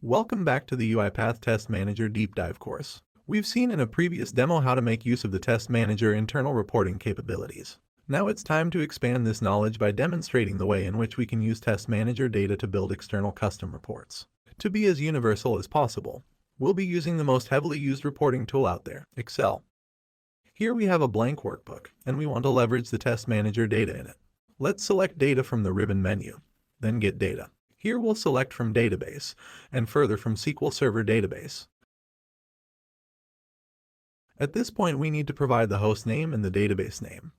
Welcome back to the UiPath Test Manager Deep Dive course. We've seen in a previous demo how to make use of the Test Manager internal reporting capabilities. Now it's time to expand this knowledge by demonstrating the way in which we can use Test Manager data to build external custom reports. To be as universal as possible, we'll be using the most heavily used reporting tool out there, Excel. Here we have a blank workbook, and we want to leverage the Test Manager data in it. Let's select Data from the ribbon menu, then Get Data. Here we'll select from Database, and further from SQL Server Database. At this point we need to provide the host name and the database name.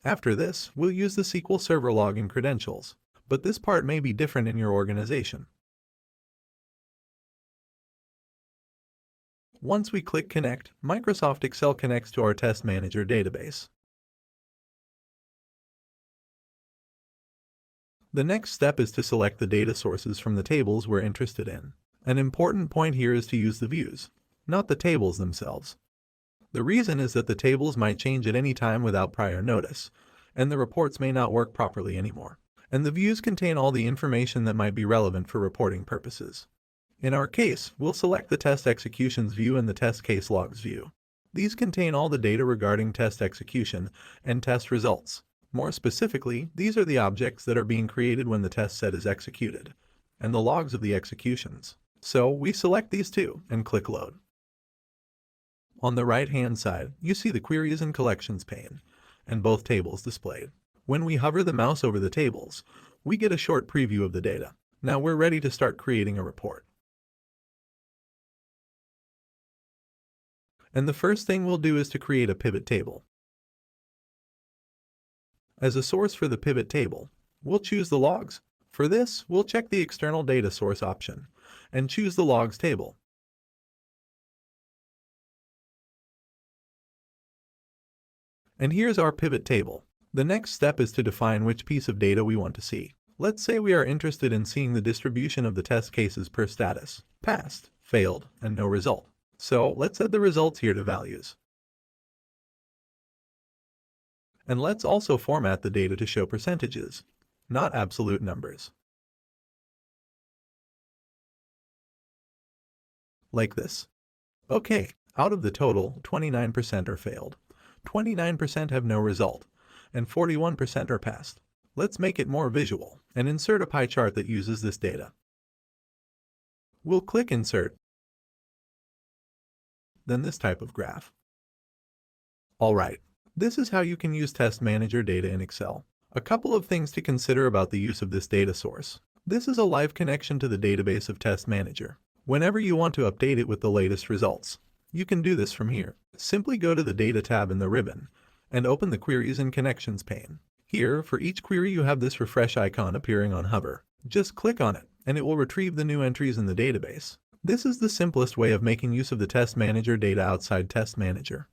After this, we'll use the SQL Server login credentials, but this part may be different in your organization. Once we click Connect, Microsoft Excel connects to our Test Manager database. The next step is to select the data sources from the tables we're interested in. An important point here is to use the views, not the tables themselves. The reason is that the tables might change at any time without prior notice, and the reports may not work properly anymore. And the views contain all the information that might be relevant for reporting purposes. In our case, we'll select the Test Executions view and the Test Case Logs view. These contain all the data regarding test execution and test results. More specifically, these are the objects that are being created when the test set is executed, and the logs of the executions. So we select these two and click Load. On the right-hand side, you see the Queries and Collections pane, and both tables displayed. When we hover the mouse over the tables, we get a short preview of the data. Now we're ready to start creating a report. And the first thing we'll do is to create a pivot table. As a source for the pivot table, we'll choose the logs. For this, we'll check the external data source option and choose the logs table. And here's our pivot table. The next step is to define which piece of data we want to see. Let's say we are interested in seeing the distribution of the test cases per status, passed, failed, and no result. So let's set the results here to values. And let's also format the data to show percentages, not absolute numbers. Like this. Okay, out of the total, 29% are failed, 29% have no result, and 41% are passed. Let's make it more visual and insert a pie chart that uses this data. We'll click Insert, then this type of graph. Alright. This is how you can use Test Manager data in Excel. A couple of things to consider about the use of this data source. This is a live connection to the database of Test Manager. Whenever you want to update it with the latest results, you can do this from here. Simply go to the Data tab in the ribbon and open the Queries and Connections pane. Here, for each query you have this refresh icon appearing on hover. Just click on it and it will retrieve the new entries in the database. This is the simplest way of making use of the Test Manager data outside Test Manager.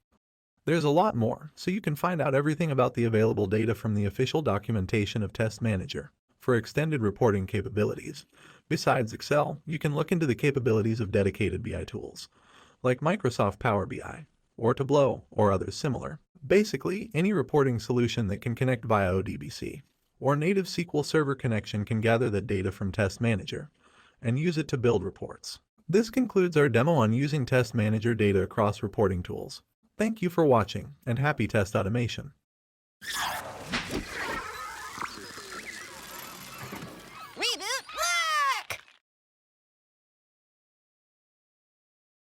There's a lot more, so you can find out everything about the available data from the official documentation of Test Manager. For extended reporting capabilities, besides Excel, you can look into the capabilities of dedicated BI tools, like Microsoft Power BI, or Tableau, or others similar. Basically, any reporting solution that can connect via ODBC, or native SQL Server connection can gather that data from Test Manager, and use it to build reports. This concludes our demo on using Test Manager data across reporting tools. Thank you for watching, and happy test automation.